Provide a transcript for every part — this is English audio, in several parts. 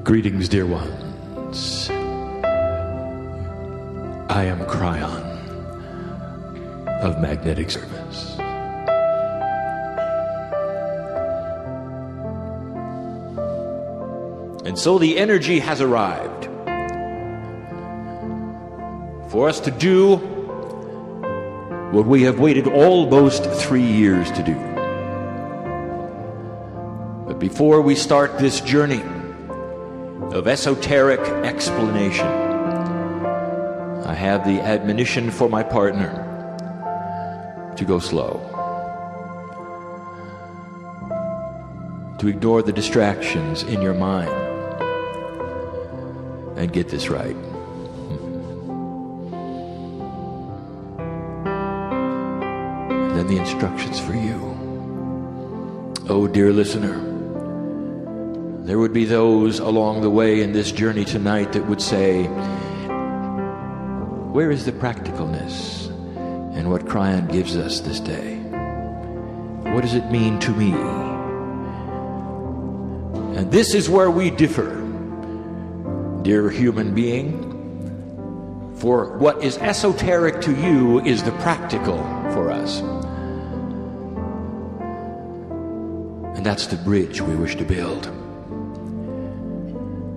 Greetings, dear ones. I am Kryon of Magnetic Service. And so the energy has arrived for us to do what we have waited almost 3 years to do. But before we start this journey of esoteric explanation, I have the admonition for my partner to go slow, to ignore the distractions in your mind, and get this right. And then the instructions for you. Oh, dear listener, there would be those along the way in this journey tonight that would say, where is the practicalness in what Kryon gives us this day? What does it mean to me? And this is where we differ, dear human being. For what is esoteric to you is the practical for us. And that's the bridge we wish to build.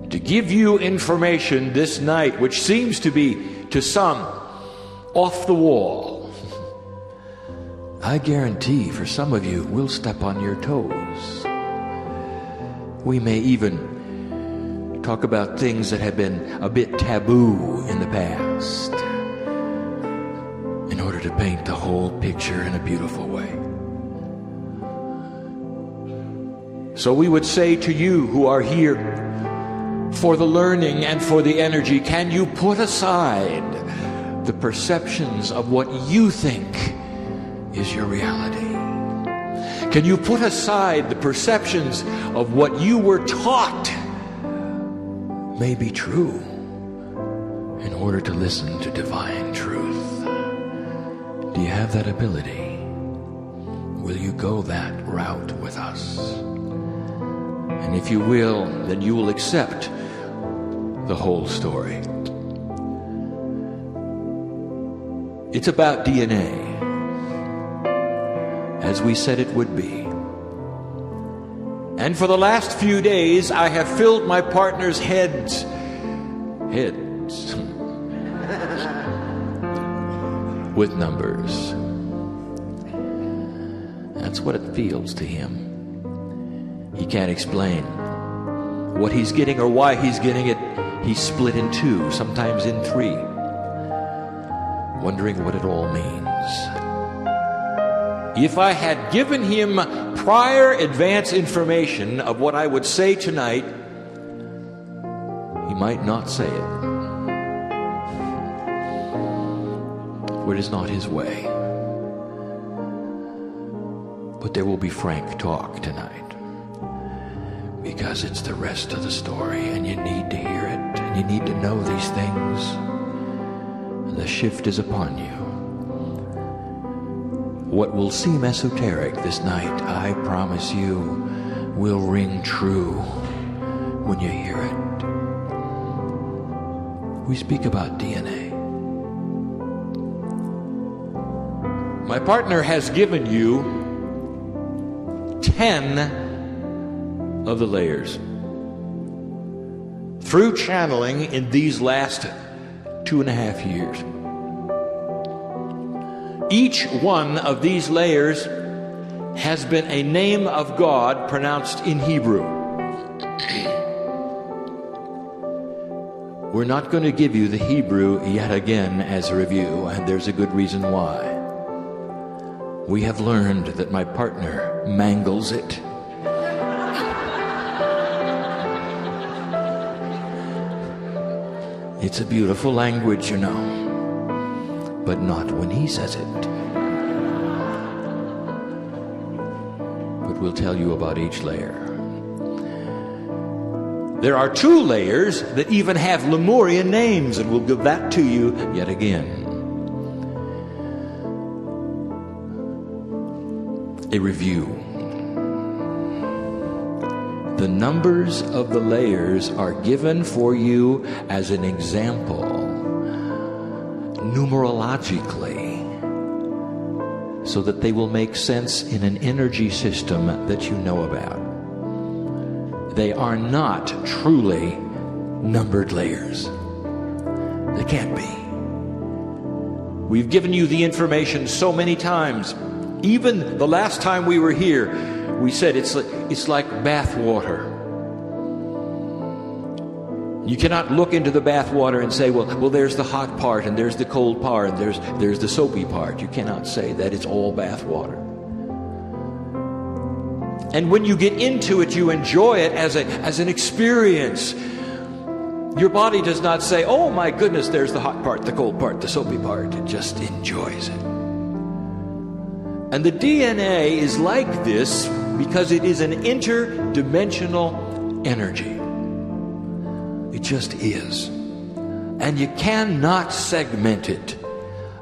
To give you information this night which seems to be, to some, off the wall. I guarantee for some of you we'll step on your toes. We may even talk about things that have been a bit taboo in the past, in order to paint the whole picture in a beautiful way. So we would say to you who are here for the learning and for the energy, can you put aside the perceptions of what you think is your reality? Can you put aside the perceptions of what you were taught may be true in order to listen to divine truth? Do you have that ability? Will you go that route with us? And if you will, then you will accept the whole story. It's about DNA, as we said it would be. And for the last few days, I have filled my partner's heads with numbers. That's what it feels to him. He can't explain what he's getting or why he's getting it. He's split in two, sometimes in three, wondering what it all means. If I had given him prior advance information of what I would say tonight, he might not say it. For it is not his way. But there will be frank talk tonight, because it's the rest of the story, and you need to hear it, and you need to know these things. And the shift is upon you. What will seem esoteric this night, I promise you, will ring true when you hear it. We speak about DNA. My partner has given you 10 of the layers through channeling in these last 2.5 years. Each one of these layers has been a name of God pronounced in Hebrew. We're not going to give you the Hebrew yet again as a review, and there's a good reason why. We have learned that my partner mangles it. It's a beautiful language, you know, but not when he says it. But we'll tell you about each layer. There are 2 layers that even have Lemurian names, and we'll give that to you yet again. A review. The numbers of the layers are given for you as an example, numerologically, so that they will make sense in an energy system that you know about. They are not truly numbered layers. They can't be. We've given you the information so many times. Even the last time we were here, we said it's like bath water. You cannot look into the bath water and say, well, there's the hot part, and there's the cold part, and there's the soapy part. You cannot say that it's all bath water. And when you get into it, you enjoy it as an experience. Your body does not say, oh my goodness, there's the hot part, the cold part, the soapy part. It just enjoys it. And the DNA is like this because it is an interdimensional energy. It just is. And you cannot segment it.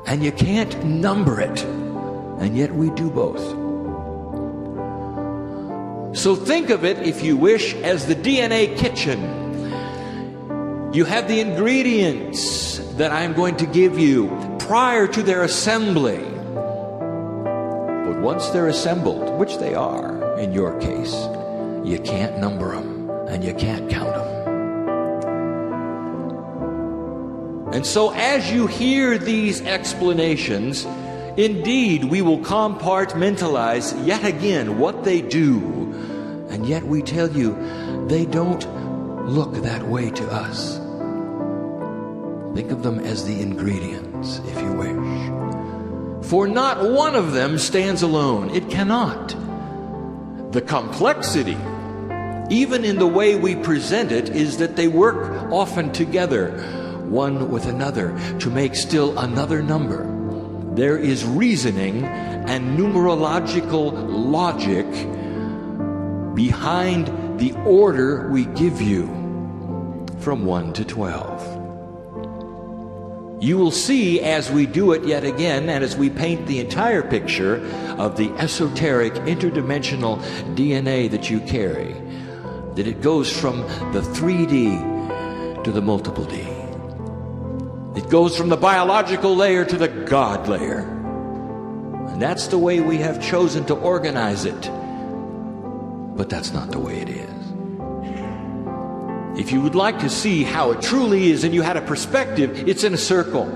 And you can't number it. And yet we do both. So think of it, if you wish, as the DNA kitchen. You have the ingredients that I'm going to give you prior to their assembly. But once they're assembled, which they are in your case, you can't number them and you can't count them. And so as you hear these explanations, indeed we will compartmentalize yet again what they do. And yet we tell you they don't look that way to us. Think of them as the ingredients, if you wish. For not one of them stands alone. It cannot. The complexity, even in the way we present it, is that they work often together, one with another, to make still another number. There is reasoning and numerological logic behind the order we give you from 1 to 12. You will see as we do it yet again, and as we paint the entire picture of the esoteric interdimensional DNA that you carry, that it goes from the 3D to the multiple D. It goes from the biological layer to the God layer. And that's the way we have chosen to organize it. But that's not the way it is. If you would like to see how it truly is and you had a perspective, it's in a circle.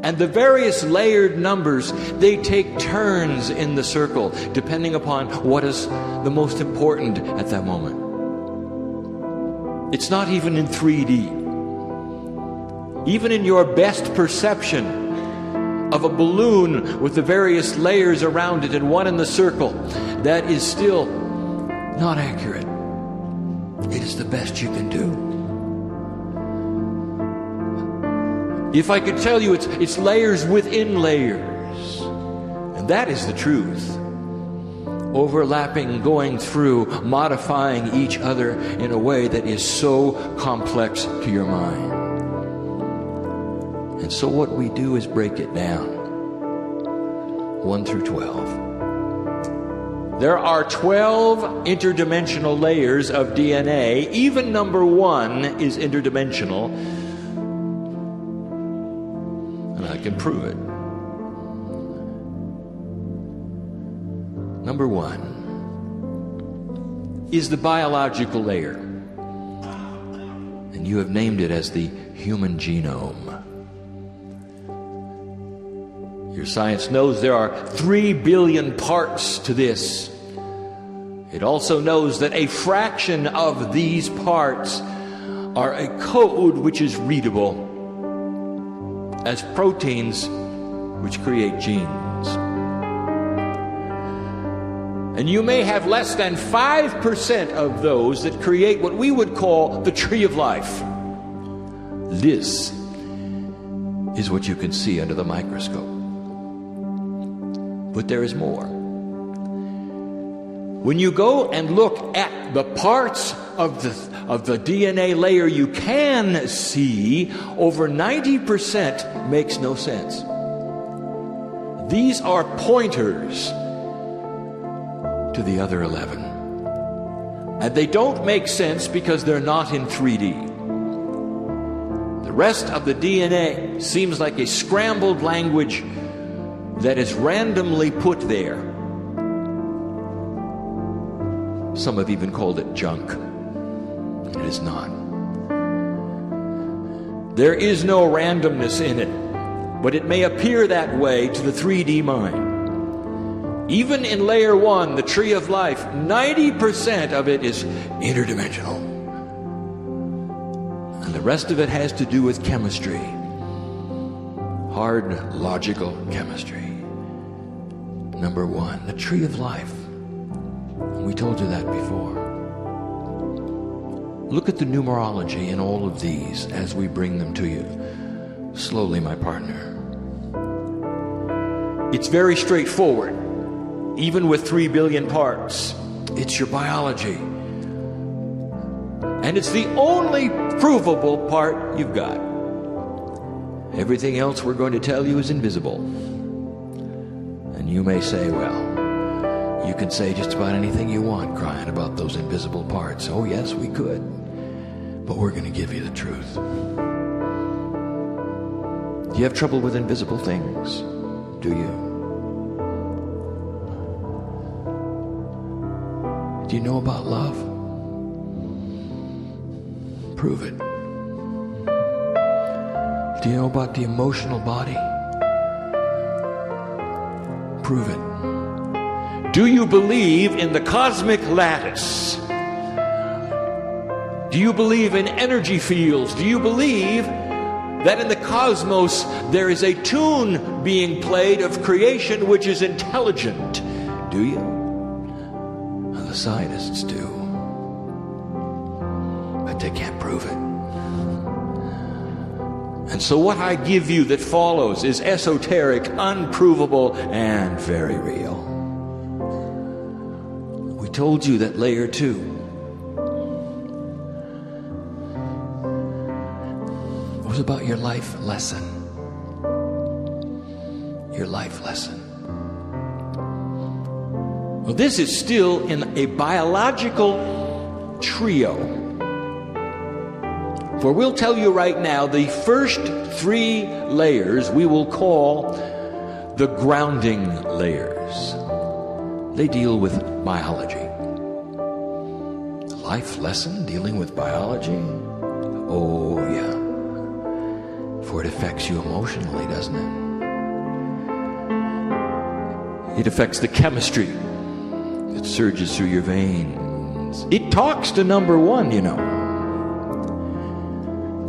And the various layered numbers, they take turns in the circle, depending upon what is the most important at that moment. It's not even in 3D. Even in your best perception of a balloon with the various layers around it and one in the circle, that is still not accurate. It is the best you can do. If I could tell you it's layers within layers, and that is the truth. Overlapping, going through, modifying each other in a way that is so complex to your mind. And so what we do is break it down. 1 through 12. There are 12 interdimensional layers of DNA. Even number 1 is interdimensional. And I can prove it. Number 1 is the biological layer. And you have named it as the human genome. Your science knows there are 3 billion parts to this. It also knows that a fraction of these parts are a code which is readable as proteins which create genes. And you may have less than 5% of those that create what we would call the tree of life. This is what you can see under the microscope. But there is more. When you go and look at the parts of the DNA layer you can see, over 90% makes no sense. These are pointers to the other 11. And they don't make sense because they're not in 3D. The rest of the DNA seems like a scrambled language that is randomly put there. Some have even called it junk. It is not. There is no randomness in it, but it may appear that way to the 3D mind. Even in layer 1, the tree of life, 90% of it is interdimensional. And the rest of it has to do with chemistry. Hard, logical chemistry. Number 1, the tree of life. We told you that before. Look at the numerology in all of these as we bring them to you. Slowly, my partner. It's very straightforward. Even with 3 billion parts, it's your biology. And it's the only provable part you've got. Everything else we're going to tell you is invisible. And you may say, well, you can say just about anything you want, Kryon, about those invisible parts. Oh, yes, we could. But we're going to give you the truth. Do you have trouble with invisible things? Do you? Do you know about love? Prove it. Do you know about the emotional body? Prove it. Do you believe in the cosmic lattice? Do you believe in energy fields? Do you believe that in the cosmos there is a tune being played of creation which is intelligent? Do you? The scientists do. But they can't prove it. And so what I give you that follows is esoteric, unprovable, and very real. We told you that layer 2 was about your life lesson. Your life lesson. Well, this is still in a biological trio. For we'll tell you right now, the first 3 layers we will call the grounding layers. They deal with biology. Life lesson dealing with biology? Oh, yeah. For it affects you emotionally, doesn't it? It affects the chemistry that surges through your veins. It talks to number 1, you know.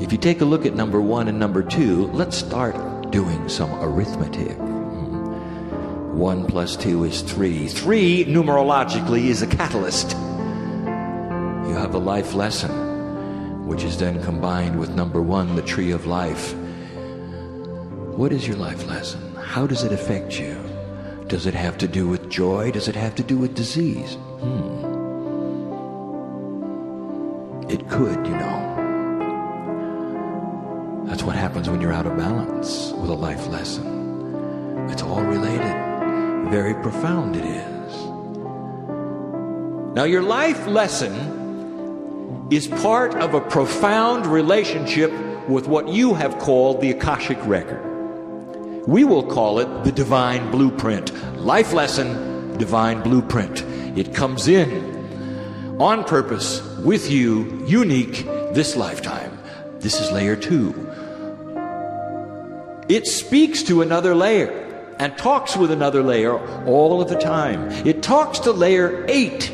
If you take a look at number 1 and number 2, let's start doing some arithmetic. 1 plus 2 is 3. 3, numerologically, is a catalyst. You have a life lesson, which is then combined with number 1, the tree of life. What is your life lesson? How does it affect you? Does it have to do with joy? Does it have to do with disease? It could, you know. That's what happens when you're out of balance with a life lesson. It's all related. Very profound it is. Now, your life lesson is part of a profound relationship with what you have called the Akashic Record. We will call it the divine blueprint. Life lesson, divine blueprint. It comes in on purpose with you, unique, this lifetime. This is layer 2. It speaks to another layer and talks with another layer all of the time. It talks to layer 8.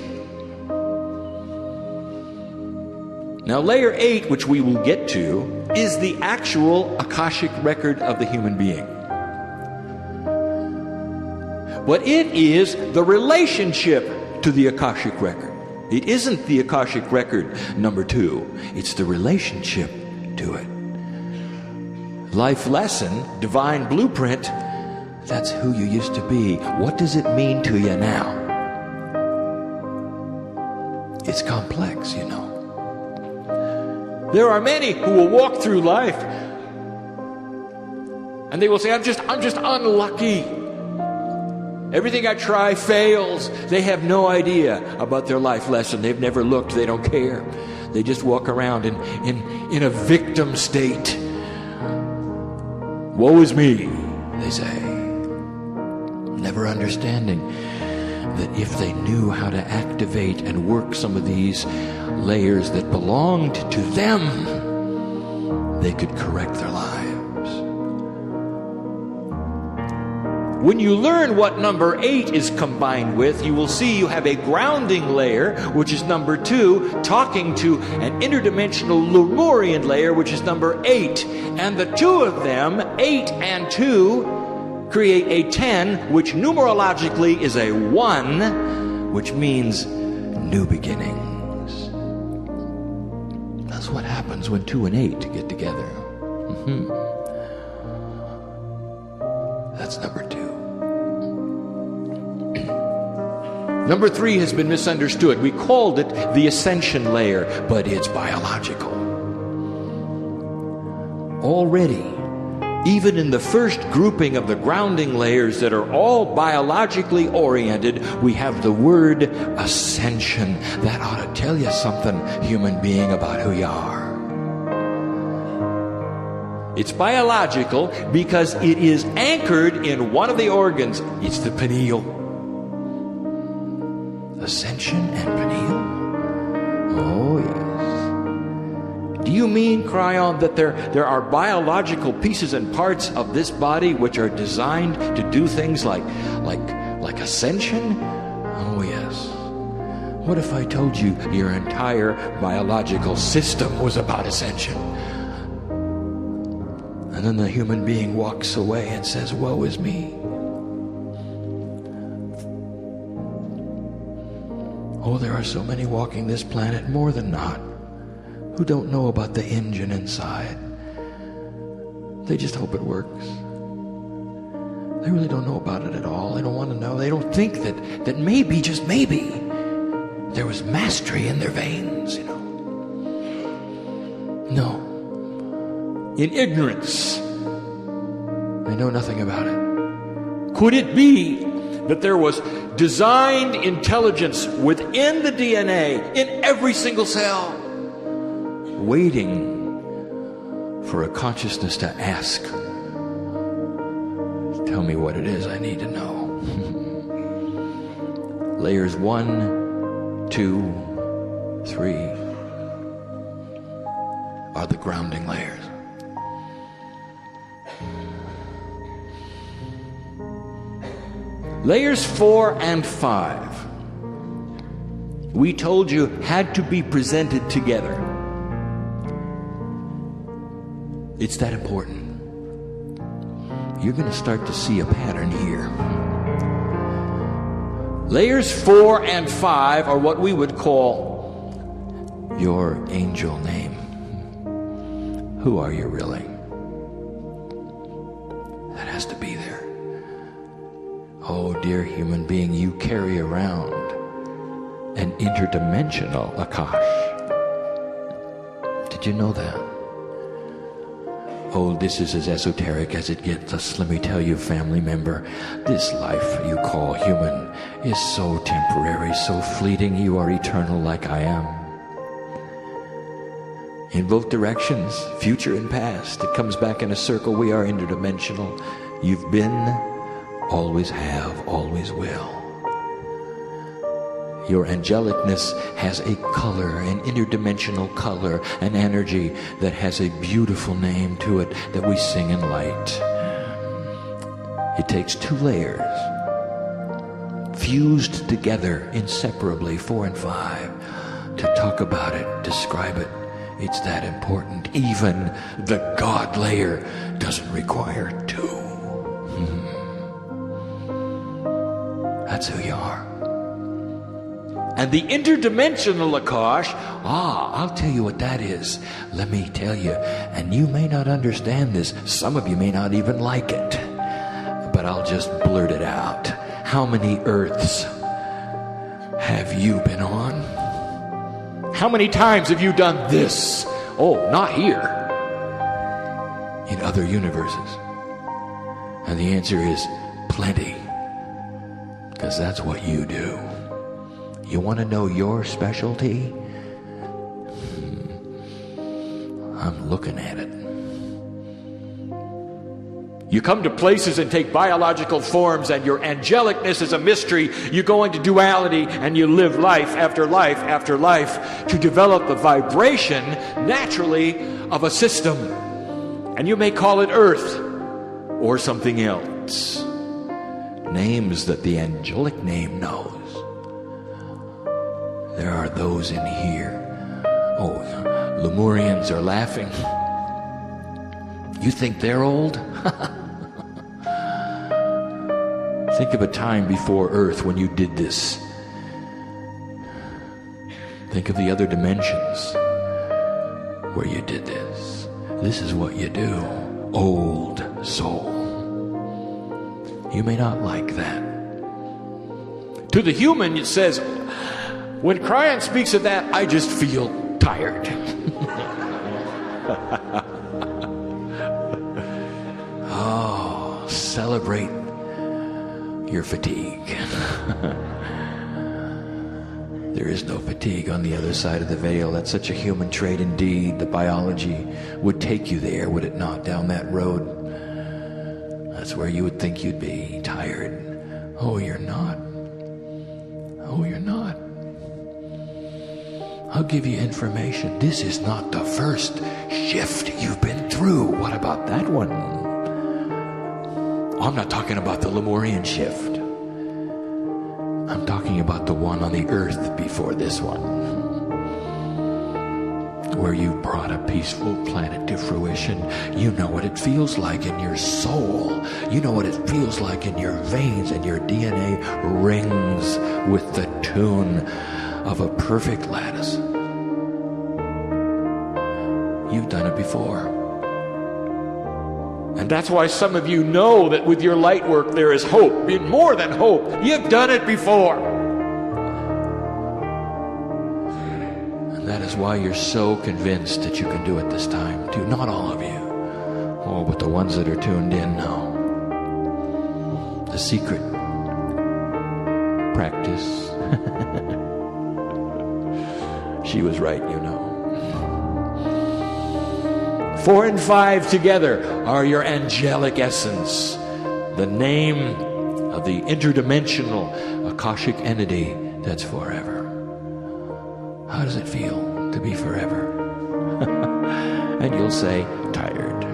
Now, layer 8, which we will get to, is the actual Akashic record of the human being. But it is the relationship to the Akashic record. It isn't the Akashic record number 2. It's the relationship to it. Life lesson, divine blueprint, that's who you used to be. What does it mean to you now? It's complex, you know. There are many who will walk through life and they will say, I'm just unlucky. Everything I try fails. They have no idea about their life lesson. They've never looked. They don't care. They just walk around in a victim state. Woe is me, they say. Never understanding that if they knew how to activate and work some of these layers that belonged to them, they could correct their lives. When you learn what number 8 is combined with, you will see you have a grounding layer, which is number 2, talking to an interdimensional Lemurian layer, which is number 8. And the two of them, 8 and 2, create a 10, which numerologically is a 1, which means new beginnings. That's what happens when 2 and 8 get together. That's number 2. Number 3 has been misunderstood. We called it the ascension layer, but it's biological. Already, even in the first grouping of the grounding layers that are all biologically oriented, we have the word ascension. That ought to tell you something, human being, about who you are. It's biological because it is anchored in one of the organs. It's the pineal. Ascension and pineal? Oh, yes. Do you mean, Kryon, that there are biological pieces and parts of this body which are designed to do things like ascension? Oh, yes. What if I told you your entire biological system was about ascension? And then the human being walks away and says, woe is me. Oh, there are so many walking this planet, more than not, who don't know about the engine inside. They just hope it works. They really don't know about it at all. They don't want to know. They don't think that maybe, just maybe, there was mastery in their veins, you know. No. In ignorance, they know nothing about it. Could it be that there was designed intelligence within the DNA, in every single cell, waiting for a consciousness to ask, tell me what it is I need to know? Layers 1, 2, 3 are the grounding layers. Layers 4 and 5, we told you, had to be presented together. It's that important. You're going to start to see a pattern here. Layers 4 and 5 are what we would call your angel name. Who are you really? That has to be there. Oh, dear human being, you carry around an interdimensional Akash. Did you know that? Oh, this is as esoteric as it gets. Let me tell you, family member, this life you call human is so temporary, so fleeting. You are eternal like I am. In both directions, future and past, it comes back in a circle. We are interdimensional. You've been, always have, always will. Your angelicness has a color, an interdimensional color, an energy that has a beautiful name to it that we sing in light. It takes 2 layers, fused together inseparably, 4 and 5, to talk about it, describe it. It's that important. Even the God layer doesn't require 2. That's who you are. And the interdimensional Akash, I'll tell you what that is. Let me tell you, and you may not understand this. Some of you may not even like it. But I'll just blurt it out. How many Earths have you been on? How many times have you done this? Oh, not here. In other universes. And the answer is plenty. Because that's what you do. You want to know your specialty? I'm looking at it. You come to places and take biological forms, and your angelicness is a mystery. You go into duality and you live life after life after life to develop the vibration naturally of a system. And you may call it Earth or something else. Names that the angelic name knows. There are those in here. Oh, Lemurians are laughing. You think they're old? Think of a time before Earth when you did this. Think of the other dimensions where you did this. This is what you do, old soul. You may not like that. To the human, it says, when Kryon speaks of that, I just feel tired. Oh, celebrate your fatigue. There is no fatigue on the other side of the veil. That's such a human trait indeed. The biology would take you there, would it not, down that road? That's where you would think you'd be, tired. Oh, you're not. Oh, you're not. I'll give you information. This is not the first shift you've been through. What about that one? I'm not talking about the Lemurian shift. I'm talking about the one on the earth before this one, where you brought a peaceful planet to fruition. You know what it feels like in your soul. You know what it feels like in your veins, and your DNA rings with the tune of a perfect lattice. You've done it before. And that's why some of you know that with your light work there is hope, more than hope. You've done it before. And that is why you're so convinced that you can do it this time too. Not all of you. Oh, but the ones that are tuned in know. The secret. Practice. She was right, you know. 4 and 5 together are your angelic essence, the name of the interdimensional Akashic entity that's forever. How does it feel to be forever? And you'll say, tired.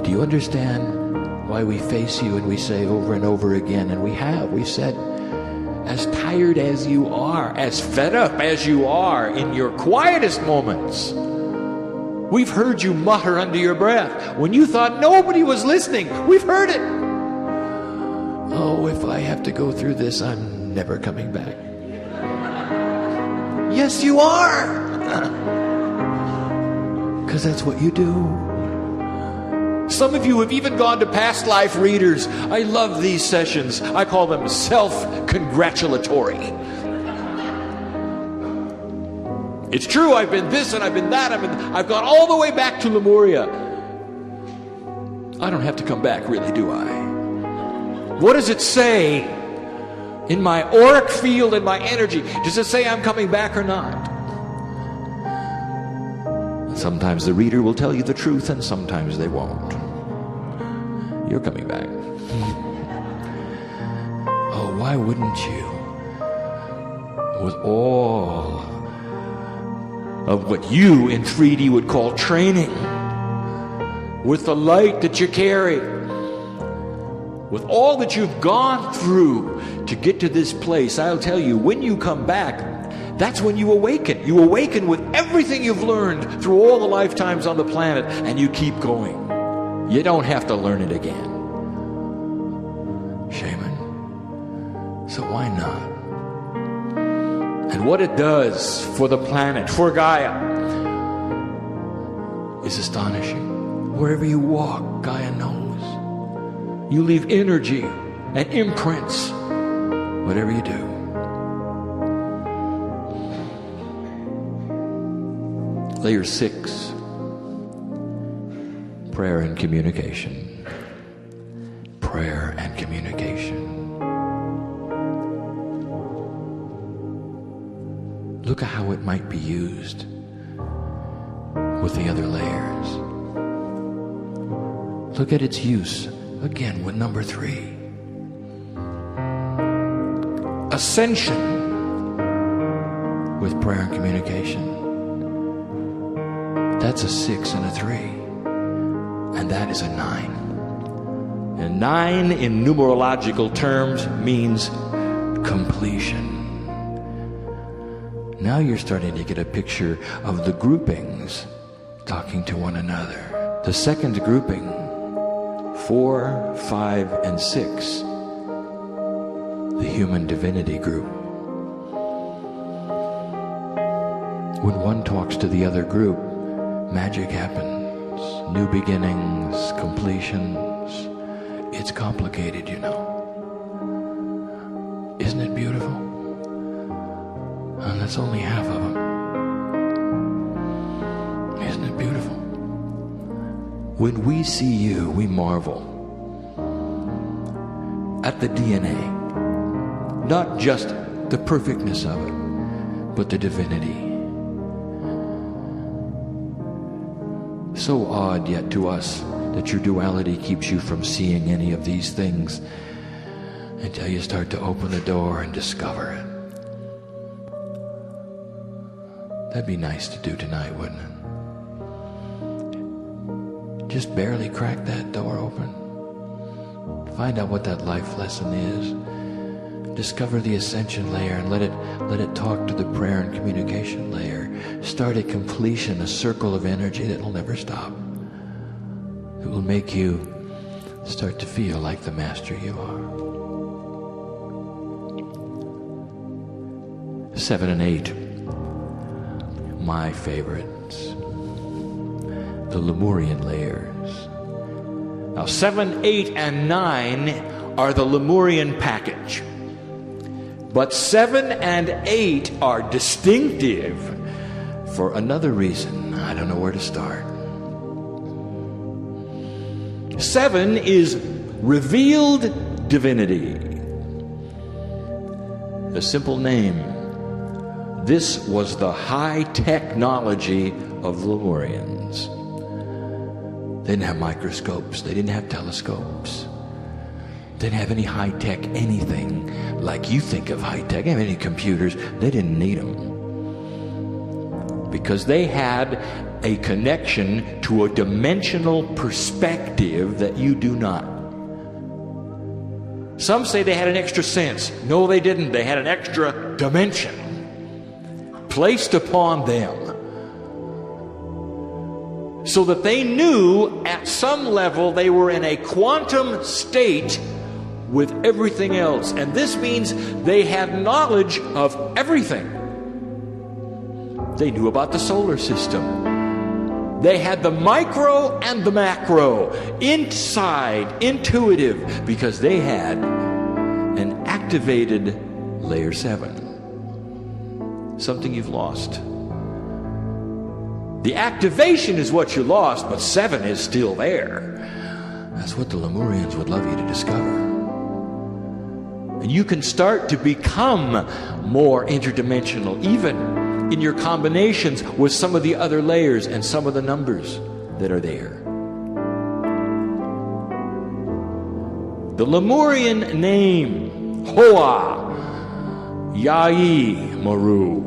Do you understand why we face you and we say over and over again, and we've said, as tired as you are, as fed up as you are in your quietest moments. We've heard you mutter under your breath when you thought nobody was listening. We've heard it. Oh, if I have to go through this, I'm never coming back. Yes, you are. Because that's what you do. Some of you have even gone to past life readers. I love these sessions. I call them self-congratulatory. It's true, I've been this and I've been that. I've gone all the way back to Lemuria. I don't have to come back, really, do I? What does it say in my auric field and my energy? Does it say I'm coming back or not? Sometimes the reader will tell you the truth and sometimes they won't. You're coming back. Oh, why wouldn't you? With all of what you in 3D would call training, with the light that you carry, with all that you've gone through to get to this place, I'll tell you, when you come back, that's when you awaken. You awaken with everything you've learned through all the lifetimes on the planet, and you keep going. You don't have to learn it again. Shaman. So why not? And what it does for the planet, for Gaia, is astonishing. Wherever you walk, Gaia knows. You leave energy and imprints, whatever you do. Layer 6. prayer and communication. Prayer and communication. Look at how it might be used with the other layers. Look at its use again with number 3. Ascension with prayer and communication. That's a 6 and a 3. And that is a 9. And 9 in numerological terms means completion. Now you're starting to get a picture of the groupings talking to one another. The second grouping, 4, 5, and 6, the human divinity group. When one talks to the other group, magic happens, new beginnings, completions. It's complicated, you know. Isn't it beautiful? And that's only half of them. Isn't it beautiful? When we see you, we marvel at the DNA. Not just the perfectness of it, but the divinity. So odd yet to us that your duality keeps you from seeing any of these things until you start to open the door and discover it. That'd be nice to do tonight, wouldn't it? Just barely crack that door open. Find out what that life lesson is. Discover the ascension layer and let it talk to the prayer and communication layer. Start a completion, a circle of energy that will never stop. It will make you start to feel like the master you are. 7 and 8, my favorites, the Lemurian layers. Now 7, 8, and 9 are the Lemurian package. But 7 and 8 are distinctive for another reason. I don't know where to start. 7 is revealed divinity. A simple name. This was the high technology of the Lemurians. They didn't have microscopes. They didn't have telescopes. They didn't have any high-tech anything like you think of high-tech. They didn't have any computers. They didn't need them. Because they had a connection to a dimensional perspective that you do not. Some say they had an extra sense. No, they didn't. They had an extra dimension placed upon them, so that they knew at some level they were in a quantum state with everything else. And this means they had knowledge of everything. They knew about the solar system. They had the micro and the macro inside, intuitive, because they had an activated layer 7. Something you've lost. The activation is what you lost, but 7 is still there. That's what the Lemurians would love you to discover. And you can start to become more interdimensional, even in your combinations with some of the other layers and some of the numbers that are there. The Lemurian name, Hoa, Yai Maru.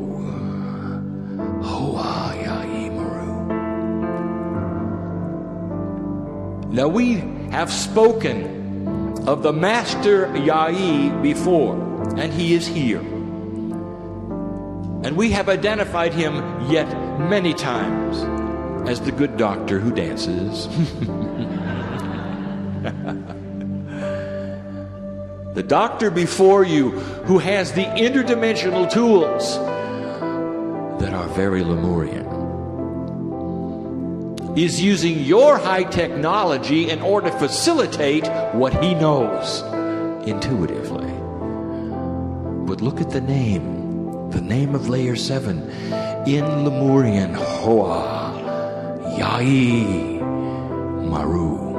Hoa, Yai Maru. Now we have spoken of the Master Yai before, and he is here. And we have identified him yet many times as the good doctor who dances. The doctor before you who has the interdimensional tools that are very Lemurian is using your high technology in order to facilitate what he knows intuitively. But look at the name of layer 7 in Lemurian, Hoa, Yai, Maru.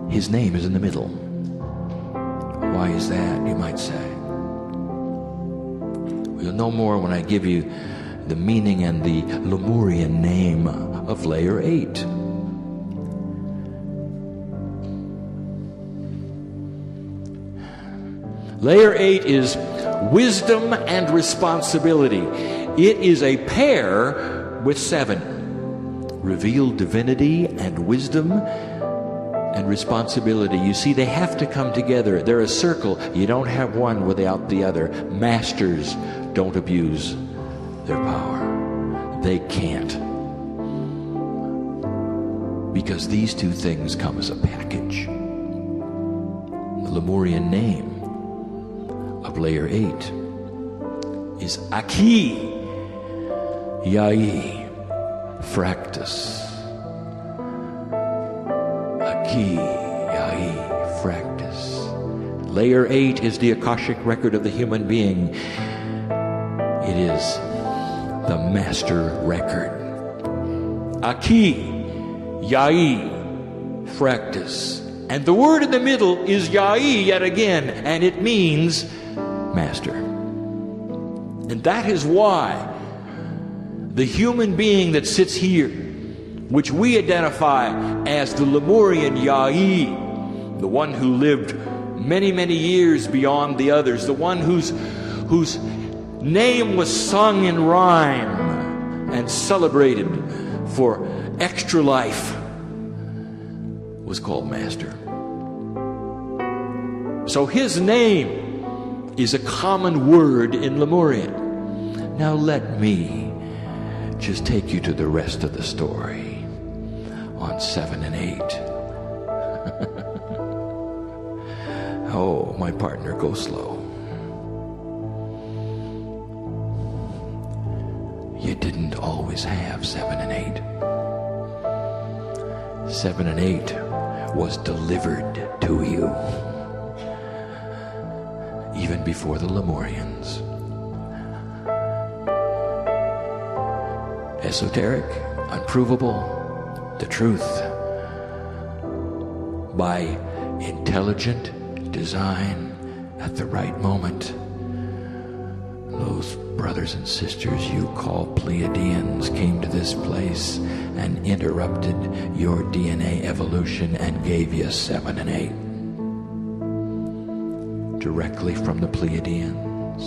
His name is in the middle. Why is that, you might say? We'll know more when I give you the meaning and the Lemurian name of layer 8. Layer 8 is wisdom and responsibility. It is a pair with 7. Revealed divinity and wisdom and responsibility. You see, they have to come together. They're a circle. You don't have one without the other. Masters don't abuse their power. They can't. Because these two things come as a package. The Lemurian name of layer 8 is Aki Yai Fractus. Aki Yai Fractus. Layer 8 is the Akashic record of the human being. It is the master record. Aki Yai Fractus. And the word in the middle is Yai yet again, and it means master. And that is why the human being that sits here, which we identify as the Lemurian Yai, the one who lived many, many years beyond the others, the one whose name was sung in rhyme and celebrated for extra life, was called Master. So his name is a common word in Lemurian. Now let me just take you to the rest of the story on 7 and 8. Oh, my partner, go slow. You didn't always have 7 and 8. 7 and 8 was delivered to you even before the Lemurians. Esoteric, unprovable, the truth. By intelligent design at the right moment. Those brothers and sisters you call Pleiadians came to this place and interrupted your DNA evolution and gave you 7 and 8. Directly from the Pleiadians.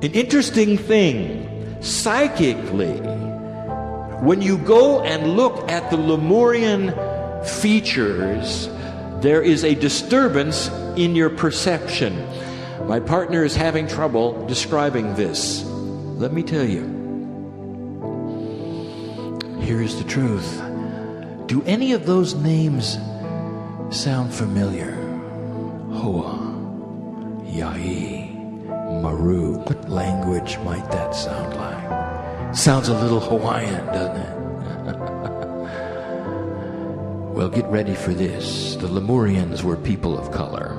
An interesting thing, psychically, when you go and look at the Lemurian features, there is a disturbance in your perception. My partner is having trouble describing this. Let me tell you. Here's the truth. Do any of those names sound familiar? Hoa, Yai, Maru. What language might that sound like? Sounds a little Hawaiian, doesn't it? Well, get ready for this. The Lemurians were people of color.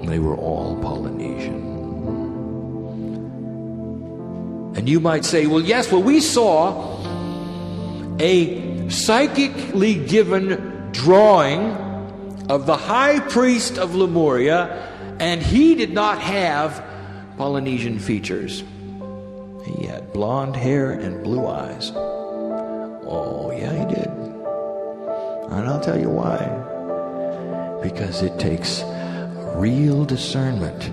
They were all Polynesian. And you might say, well, yes, we saw a psychically given drawing of the high priest of Lemuria, and he did not have Polynesian features. He had blonde hair and blue eyes. Oh, yeah, he did. And I'll tell you why. Because it takes real discernment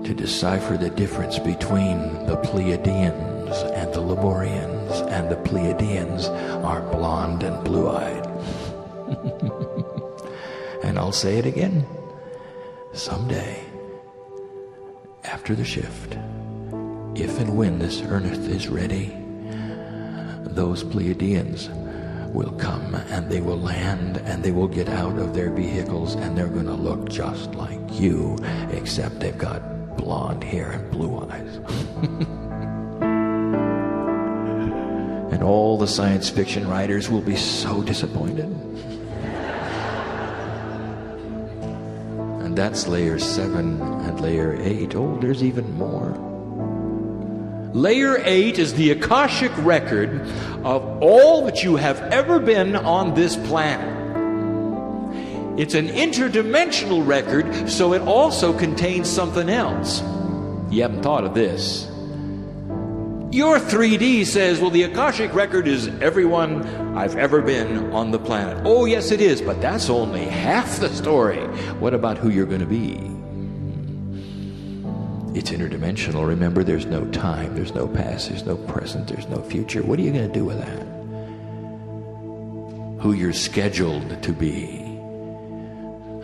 to decipher the difference between the Pleiadians and the Lemurians, and the Pleiadians are blonde and blue-eyed. And I'll say it again. Someday, after the shift, if and when this earth is ready, those Pleiadians will come and they will land and they will get out of their vehicles and they're going to look just like you, except they've got blonde hair and blue eyes. And all the science fiction writers will be so disappointed. And that's layer 7 and layer 8. Oh, there's even more. Layer 8 is the Akashic record of all that you have ever been on this planet. It's an interdimensional record, so it also contains something else. You haven't thought of this. Your 3D says, well, the Akashic record is everyone I've ever been on the planet. Oh, yes, it is, but that's only half the story. What about who you're going to be? It's interdimensional. Remember, there's no time, there's no past, there's no present, there's no future. What are you going to do with that? Who you're scheduled to be.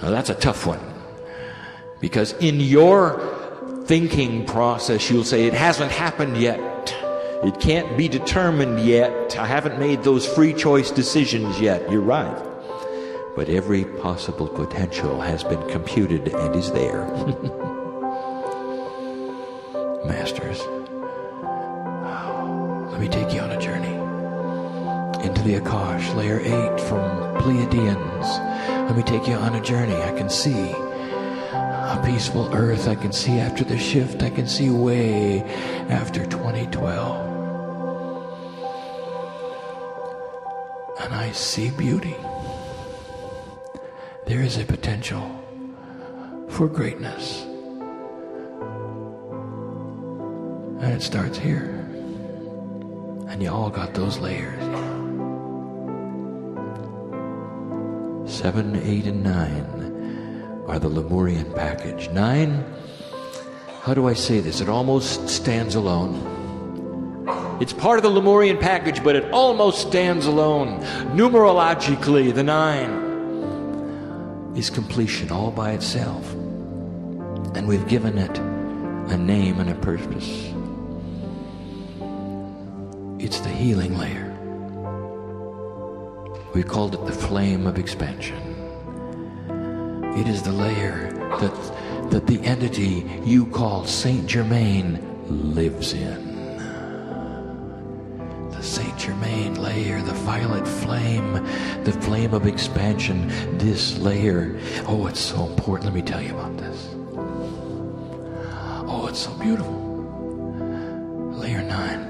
Now, that's a tough one. Because in your thinking process, you'll say, it hasn't happened yet. It can't be determined yet. I haven't made those free choice decisions yet. You're right. But every possible potential has been computed and is there. Masters, let me take you on a journey into the Akash, layer 8 from Pleiadians. Let me take you on a journey. I can see a peaceful earth. I can see after the shift. I can see way after 2012. And I see beauty. There is a potential for greatness. And it starts here. And you all got those layers. 7, 8, and 9 are the Lemurian package. 9, how do I say this? It almost stands alone. It's part of the Lemurian package, but it almost stands alone. Numerologically, the 9 is completion all by itself. And we've given it a name and a purpose. It's the healing layer. We called it the flame of expansion. It is the layer that the entity you call Saint Germain lives in. The Saint Germain layer, the violet flame, the flame of expansion, this layer. Oh, it's so important. Let me tell you about this. Oh, it's so beautiful. Layer 9.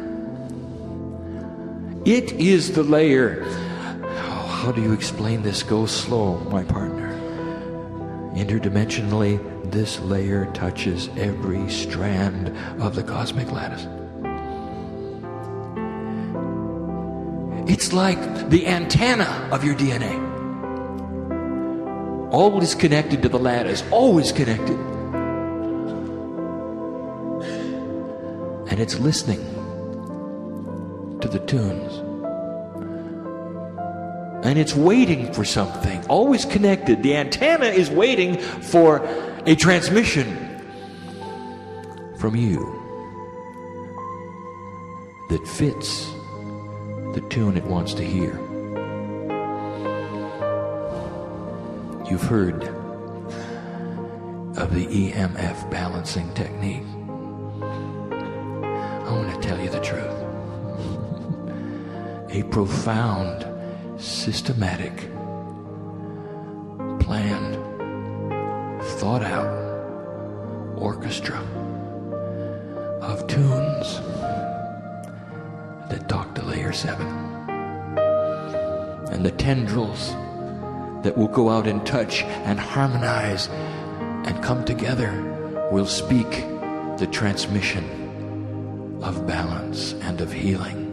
It is the layer. Oh, how do you explain this? Go slow, my partner. Interdimensionally, this layer touches every strand of the cosmic lattice. It's like the antenna of your DNA. Always connected to the lattice, always connected. And it's listening to the tunes. And it's waiting for something, always connected. The antenna is waiting for a transmission from you that fits the tune it wants to hear. You've heard of the EMF balancing technique. I want to tell you the truth. A profound, systematic, planned, thought out orchestra of tunes that talk to layer 7. And the tendrils that will go out and touch and harmonize and come together will speak the transmission of balance and of healing.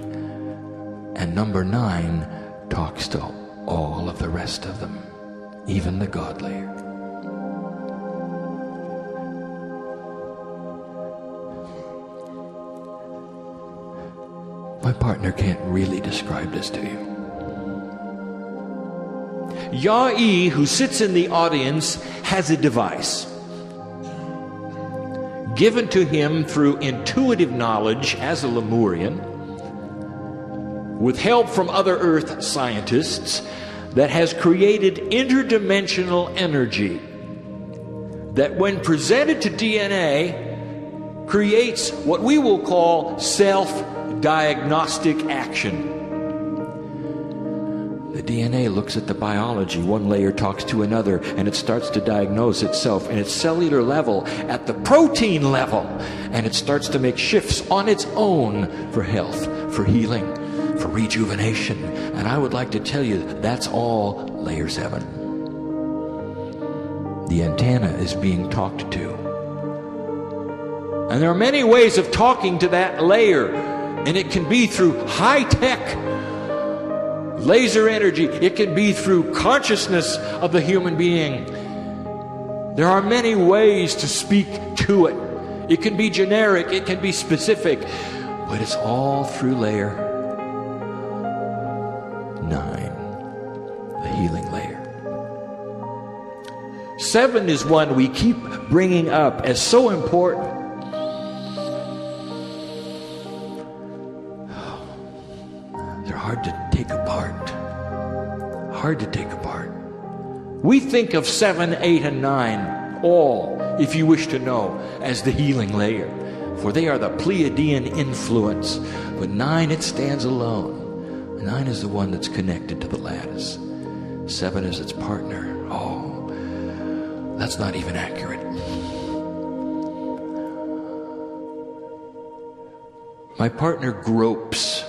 And number 9 talks to all of the rest of them, even the God layer. My partner can't really describe this to you. Yah-E, who sits in the audience, has a device given to him through intuitive knowledge as a Lemurian, with help from other Earth scientists, that has created interdimensional energy that, when presented to DNA, creates what we will call self-diagnostic action. The DNA looks at the biology. One layer talks to another, and it starts to diagnose itself in its cellular level, at the protein level, and it starts to make shifts on its own for health, for healing, for rejuvenation. And I would like to tell you that's all layer 7. The antenna is being talked to. And there are many ways of talking to that layer, and it can be through high-tech laser energy. It can be through consciousness of the human being. There are many ways to speak to it. It can be generic, it can be specific, but it's all through layer 9, the healing layer. 7 is one we keep bringing up as so important. They're hard to take apart. Hard to take apart. We think of 7, 8, and 9, all, if you wish to know, as the healing layer, for they are the Pleiadian influence. But 9, it stands alone. 9 is the one that's connected to the lattice. 7 is its partner. Oh, that's not even accurate. My partner gropes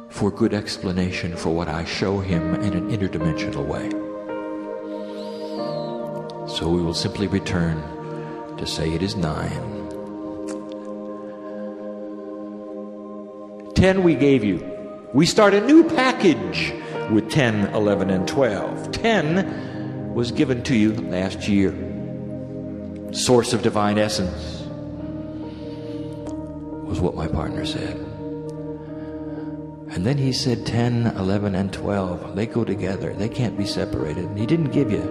for good explanation for what I show him in an interdimensional way. So we will simply return to say it is 9. 10 we gave you. We start a new package with 10, 11, and 12. 10 was given to you last year. Source of divine essence was what my partner said. And then he said 10, 11, and 12. They go together. They can't be separated. He didn't give you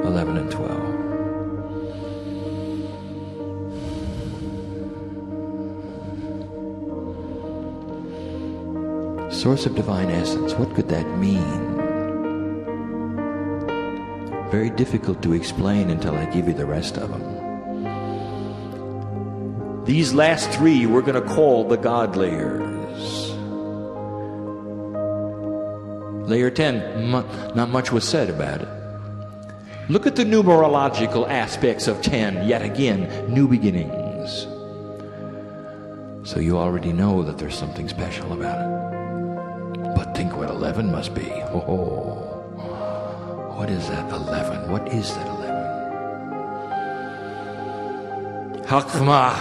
11 and 12. Source of divine essence. What could that mean? Very difficult to explain until I give you the rest of them. These last 3 we're going to call the God layers. Layer 10, not much was said about it. Look at the numerological aspects of 10. Yet again, new beginnings. So you already know that there's something special about it. But think what 11 must be. Oh, what is that 11? What is that 11? Hakma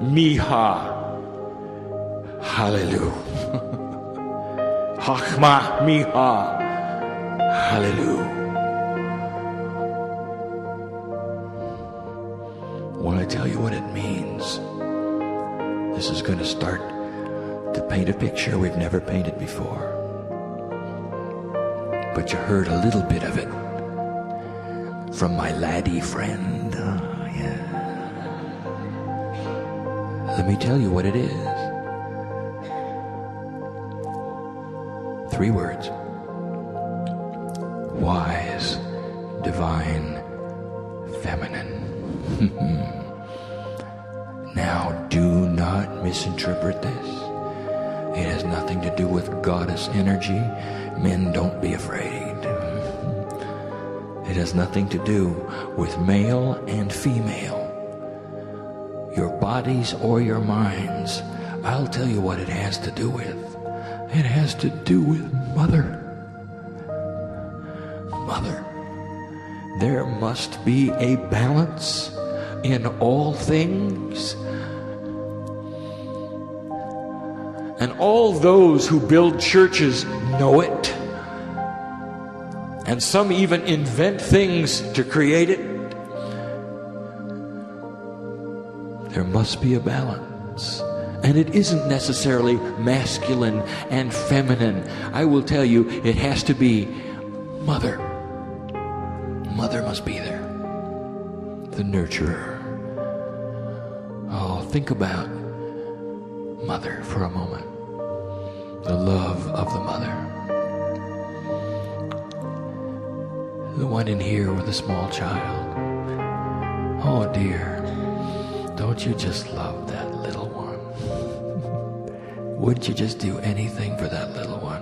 Miha. Hallelujah. Hakma Miha. Hallelujah. When I tell you what it means, this is going to start to paint a picture we've never painted before. But you heard a little bit of it from my laddie friend. Yeah. Let me tell you what it is. 3 words. Wise, divine, feminine. Now, do not misinterpret this. It has nothing to do with goddess energy. Men, don't be afraid. It has nothing to do with male and female. Your bodies or your minds. I'll tell you what it has to do with. It has to do with mother. Mother. There must be a balance in all things. And all those who build churches know it. And some even invent things to create it. There must be a balance. And it isn't necessarily masculine and feminine. I will tell you, it has to be mother. Mother must be there. The nurturer. Oh, think about mother for a moment. The love of the mother. The one in here with a small child. Oh dear, don't you just love that little one? Would you just do anything for that little one?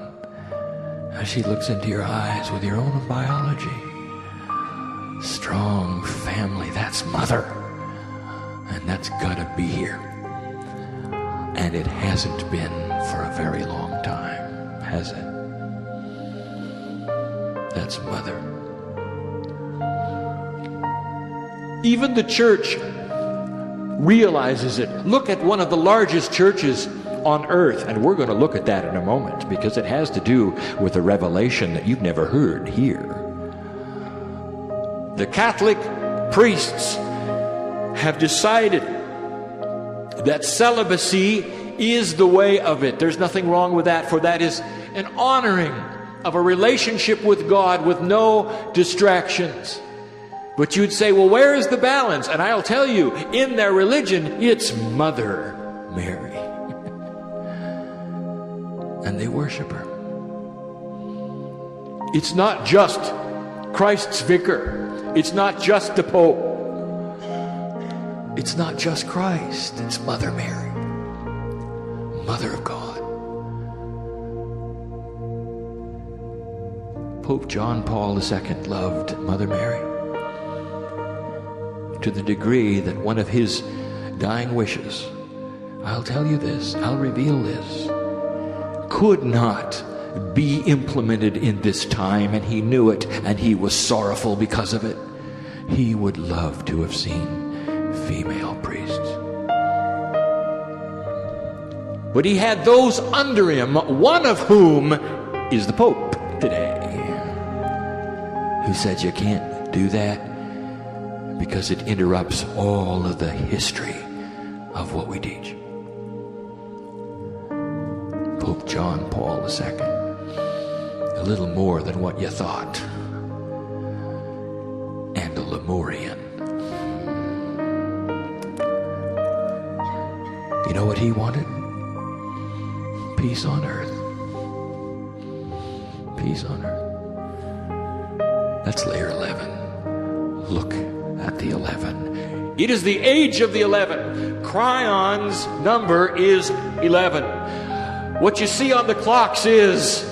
As she looks into your eyes with your own biology. Strong family, that's mother. And that's gotta be here. And it hasn't been for a very long time, has it? That's mother. Even the church realizes it. Look at one of the largest churches on earth, and we're going to look at that in a moment because it has to do with a revelation that you've never heard here. The Catholic priests have decided that celibacy is the way of it. There's nothing wrong with that, for that is an honoring of a relationship with God with no distractions. But you'd say, well, where is the balance? And I'll tell you, in their religion, it's Mother Mary. And they worship her. It's not just Christ's vicar. It's not just the Pope. It's not just Christ. It's Mother Mary, Mother of God. Pope John Paul II loved Mother Mary to the degree that one of his dying wishes, I'll tell you this, I'll reveal this, could not be implemented in this time, and he knew it, and he was sorrowful because of it. He would love to have seen female priests. But he had those under him, one of whom is the Pope today, who said you can't do that because it interrupts all of the history of what we teach. Pope John Paul II, a little more than what you thought, and a Lemurian. You know what he wanted? Peace on earth. Peace on earth. That's layer 11. Look at the 11. It is the age of the 11. Cryon's number is 11. What you see on the clocks is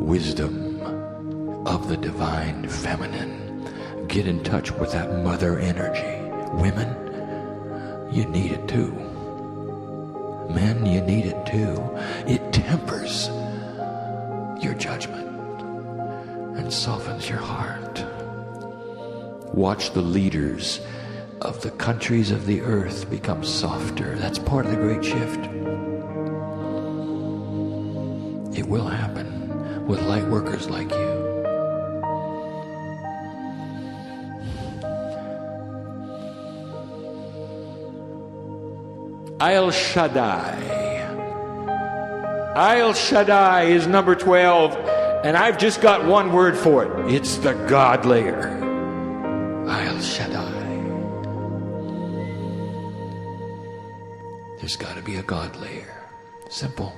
wisdom of the divine feminine. Get in touch with that mother energy. Women, you need it too. Men, you need it too. It tempers your judgment and softens your heart. Watch the leaders of the countries of the earth become softer. That's part of the great shift. It will happen with light workers like you. El Shaddai. El Shaddai is number 12, and I've just got one word for it. It's the God layer. El Shaddai. There's got to be a God layer. Simple.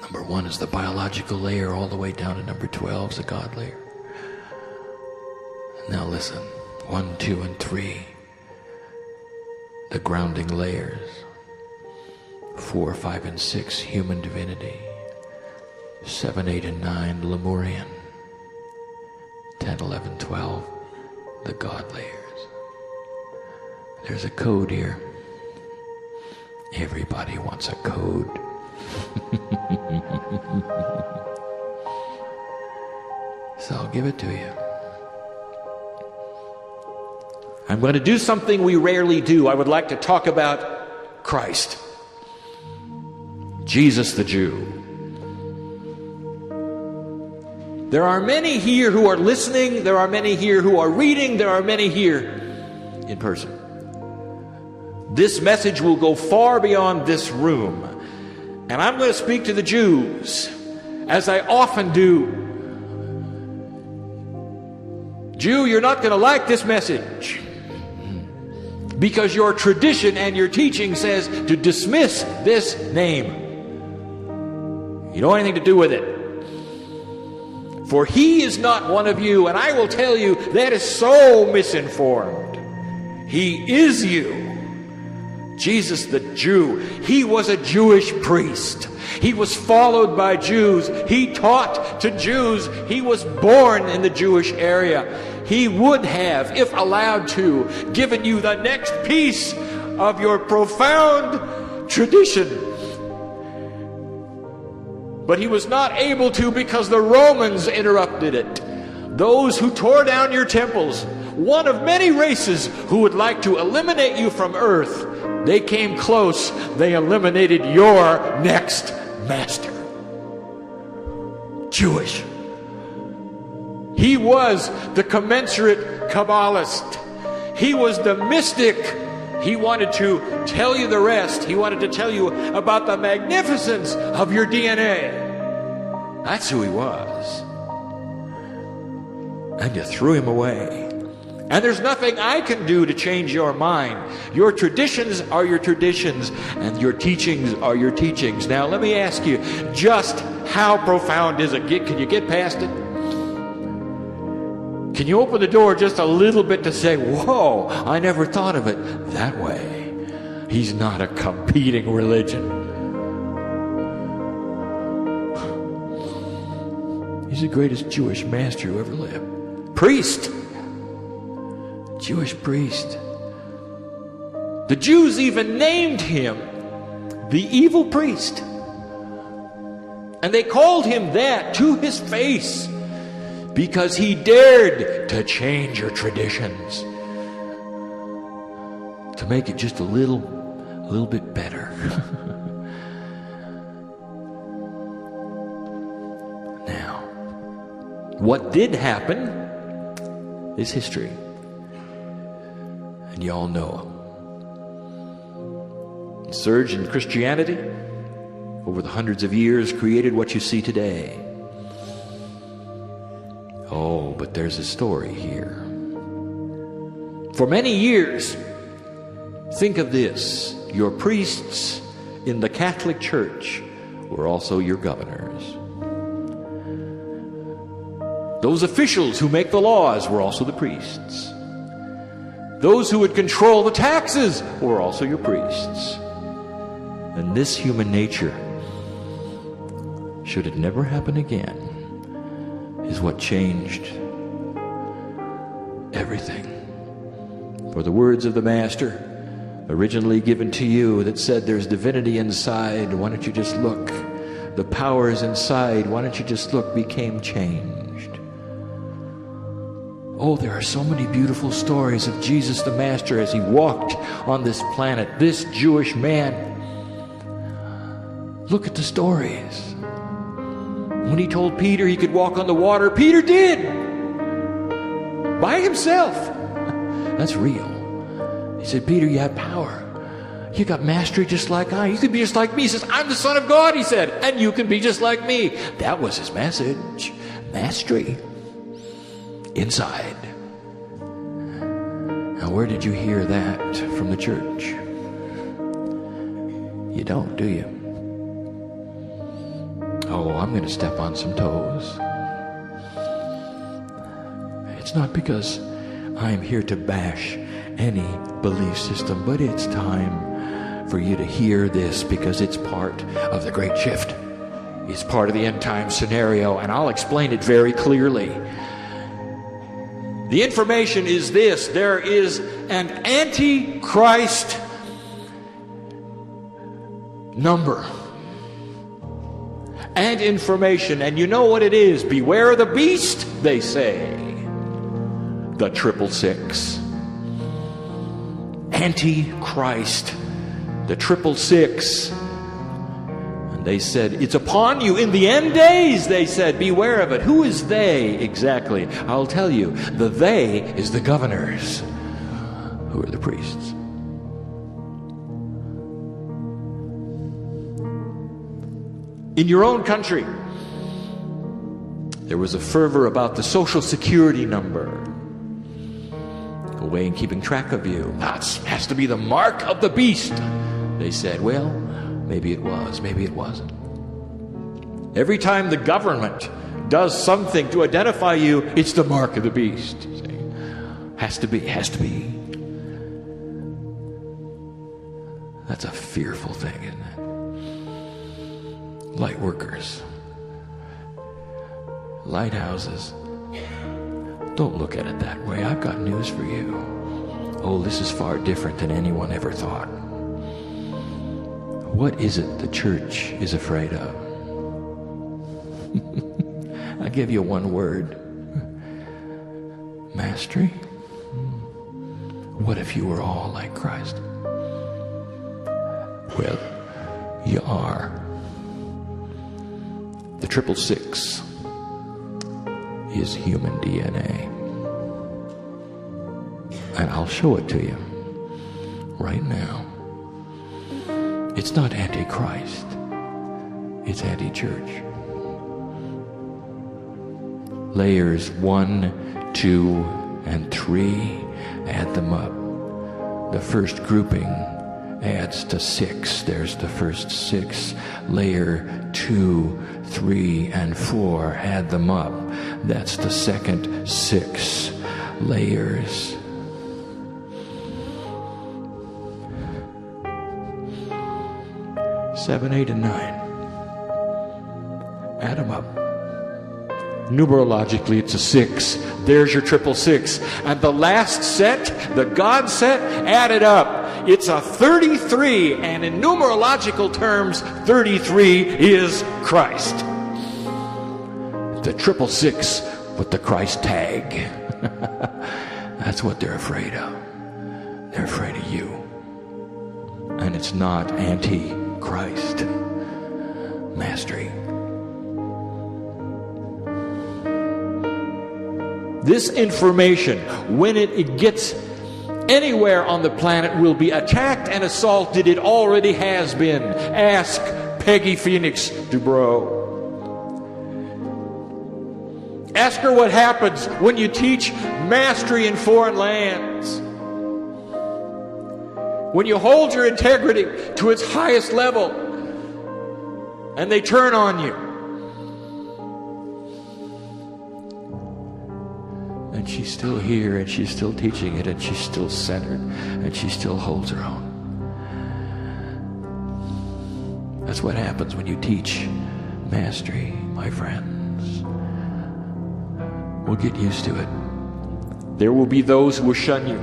Number 1 is the biological layer, all the way down to number 12 is the God layer. Now listen, 1, 2, and 3. The grounding layers. 4, 5, and 6, human divinity. 7, 8, and 9, Lemurian. 10, 11, 12, the God layers. There's a code here. Everybody wants a code. So I'll give it to you. I'm going to do something we rarely do. I would like to talk about Christ, Jesus the Jew. There are many here who are listening. There are many here who are reading. There are many here in person. This message will go far beyond this room. And I'm going to speak to the Jews, as I often do. Jew, you're not going to like this message, because your tradition and your teaching says to dismiss this name. You don't want anything to do with it. For he is not one of you, and I will tell you that is so misinformed. He is you. Jesus the Jew, he was a Jewish priest. He was followed by Jews. He taught to Jews. He was born in the Jewish area. He would have, if allowed to, given you the next piece of your profound tradition. But he was not able to because the Romans interrupted it. Those who tore down your temples, one of many races who would like to eliminate you from earth, they came close. They eliminated your next master. Jewish. He was the commensurate Kabbalist. He was the mystic. He wanted to tell you the rest. He wanted to tell you about the magnificence of your DNA. That's who he was. And you threw him away. And there's nothing I can do to change your mind. Your traditions are your traditions, and your teachings are your teachings. Now, let me ask you, just how profound is it? Can you get past it? Can you open the door just a little bit to say, whoa, I never thought of it that way? He's not a competing religion. He's the greatest Jewish master who ever lived. Priest. Jewish priest. The Jews even named him the evil priest. And they called him that to his face because he dared to change your traditions, to make it just a little bit better. Now, what did happen is history. And you all know. The surge in Christianity over the hundreds of years created what you see today. Oh, but there's a story here. For many years, think of this, your priests in the Catholic Church were also your governors. Those officials who make the laws were also the priests. Those who would control the taxes were also your priests. And this human nature, should it never happen again, is what changed everything. For the words of the Master, originally given to you, that said there's divinity inside, why don't you just look? The powers inside, why don't you just look, became changed. Oh, there are so many beautiful stories of Jesus the Master as he walked on this planet, this Jewish man. Look at the stories. When he told Peter he could walk on the water, Peter did. By himself. That's real. He said, Peter, you have power. You got mastery just like I. You can be just like me. He says, I'm the Son of God, he said, and you can be just like me. That was his message. Mastery. Inside. Now, where did you hear that from the church? You don't, do you? Oh, I'm going to step on some toes. It's not because I'm here to bash any belief system, but it's time for you to hear this because it's part of the great shift. It's part of the end time scenario, and I'll explain it very clearly. The information is this: there is an antichrist number and information, and you know what it is. Beware of the beast, they say. The 666. Antichrist. The 666. They said, it's upon you in the end days, they said. Beware of it. Who is they exactly? I'll tell you. The they is the governors, who are the priests. In your own country, there was a fervor about the Social Security number. A way in keeping track of you. That has to be the mark of the beast. They said, well, maybe it was, maybe it wasn't. Every time the government does something to identify you, it's the mark of the beast. See? Has to be. That's a fearful thing, isn't it? Light workers, lighthouses. Don't look at it that way. I've got news for you. Oh, this is far different than anyone ever thought. What is it the church is afraid of? I'll give you one word. Mastery. What if you were all like Christ? Well, you are. The 666 is human DNA. And I'll show it to you right now. It's not anti-Christ. It's anti-church. Layers 1, 2, and 3, add them up. The first grouping adds to 6. There's the first 6. Layer 2, 3, and 4, add them up. That's the second 6 layers. Seven, 8, and 9. Add them up. Numerologically, it's a 6. There's your 666. And the last set, the God set, add it up. It's a 33. And in numerological terms, 33 is Christ. The 666 with the Christ tag. That's what they're afraid of. They're afraid of you. And it's not anti-Christ. Mastery. This information, when it gets anywhere on the planet, will be attacked and assaulted. It already has been. Ask Peggy Phoenix Dubrow. Ask her what happens when you teach mastery in foreign lands. When you hold your integrity to its highest level and they turn on you. And she's still here, and she's still teaching it, and she's still centered, and she still holds her own. That's what happens when you teach mastery, my friends. We'll get used to it. There will be those who will shun you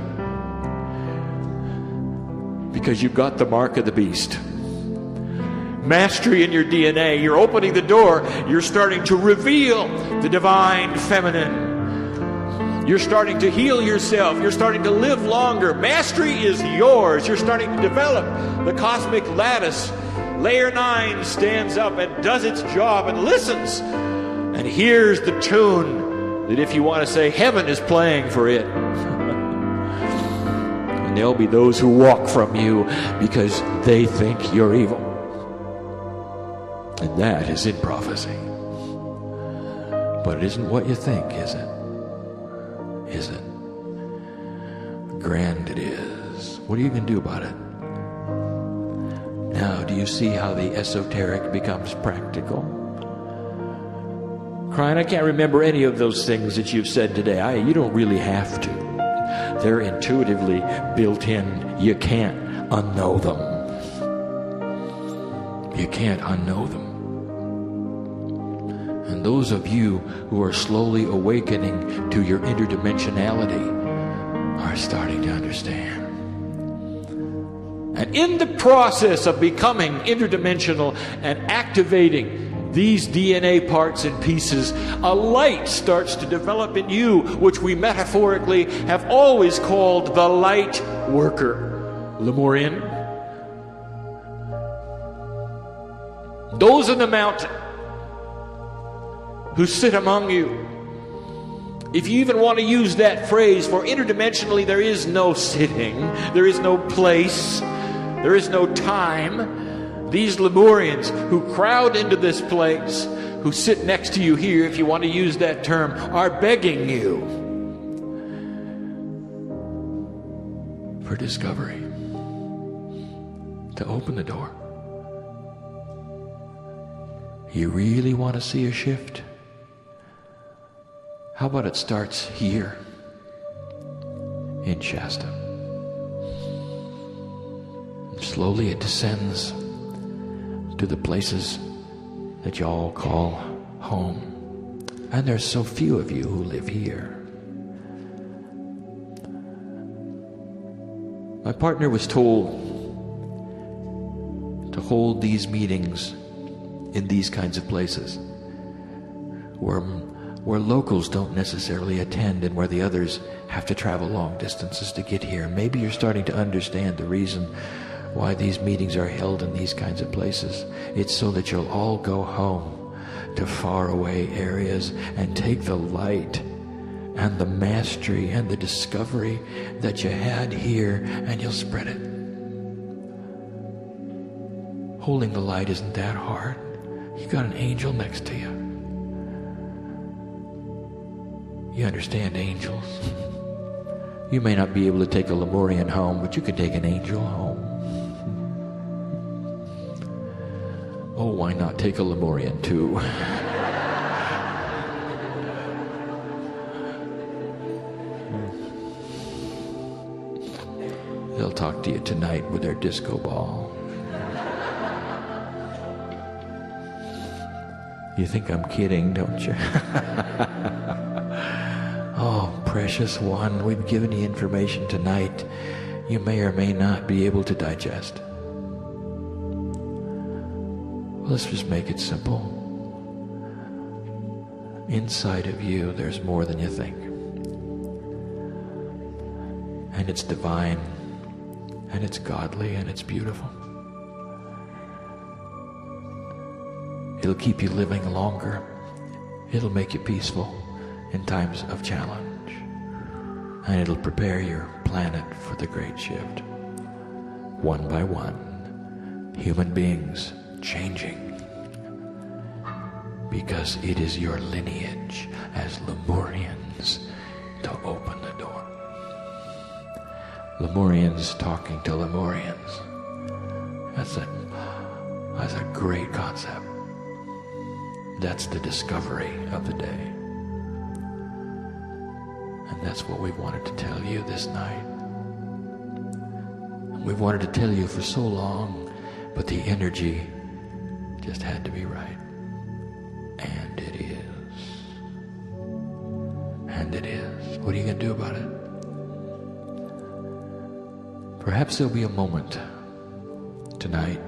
because you've got the mark of the beast. Mastery in your DNA. You're opening the door. You're starting to reveal the divine feminine. You're starting to heal yourself. You're starting to live longer. Mastery is yours. You're starting to develop the cosmic lattice. Layer 9 stands up and does its job and listens and hears the tune that, if you want to say, heaven is playing for it. And there'll be those who walk from you because they think you're evil. And that is in prophecy. But it isn't what you think, is it? Is it? Grand it is. What are you going to do about it? Now, do you see how the esoteric becomes practical? Kryon, I can't remember any of those things that you've said today. You don't really have to. They're intuitively built in. You can't unknow them. You can't unknow them. And those of you who are slowly awakening to your interdimensionality are starting to understand. And in the process of becoming interdimensional and activating these DNA parts and pieces, a light starts to develop in you, which we metaphorically have always called the light worker. Lemurian. Those in the mountain who sit among you. If you even want to use that phrase, for interdimensionally there is no sitting, there is no place, there is no time. These Lemurians who crowd into this place, who sit next to you here, if you want to use that term, are begging you for discovery, to open the door. You really want to see a shift? How about it starts here in Shasta? Slowly it descends to the places that you all call home. And there's so few of you who live here. My partner was told to hold these meetings in these kinds of places where locals don't necessarily attend and where the others have to travel long distances to get here. Maybe you're starting to understand the reason why these meetings are held in these kinds of places. It's so that you'll all go home to faraway areas and take the light and the mastery and the discovery that you had here, and you'll spread it. Holding the light isn't that hard. You got an angel next to you. You understand angels. You may not be able to take a Lemurian home, but you could take an angel home. Oh, why not take a Lemurian too? They'll talk to you tonight with their disco ball. You think I'm kidding, don't you? Oh, precious one, we've given you information tonight you may or may not be able to digest. Let's just make it simple. Inside of you, there's more than you think. And it's divine, and it's godly, and it's beautiful. It'll keep you living longer. It'll make you peaceful in times of challenge. And it'll prepare your planet for the great shift. One by one, human beings changing. Because it is your lineage as Lemurians to open the door. Lemurians talking to Lemurians. That's a great concept. That's the discovery of the day. And that's what we wanted to tell you this night. We've wanted to tell you for so long, but the energy just had to be right. And it is. And it is. What are you going to do about it? Perhaps there'll be a moment tonight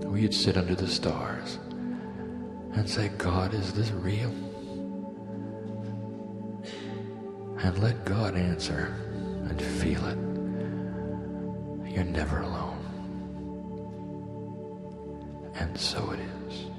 where you'd sit under the stars and say, God, is this real? And let God answer and feel it. You're never alone. And so it is.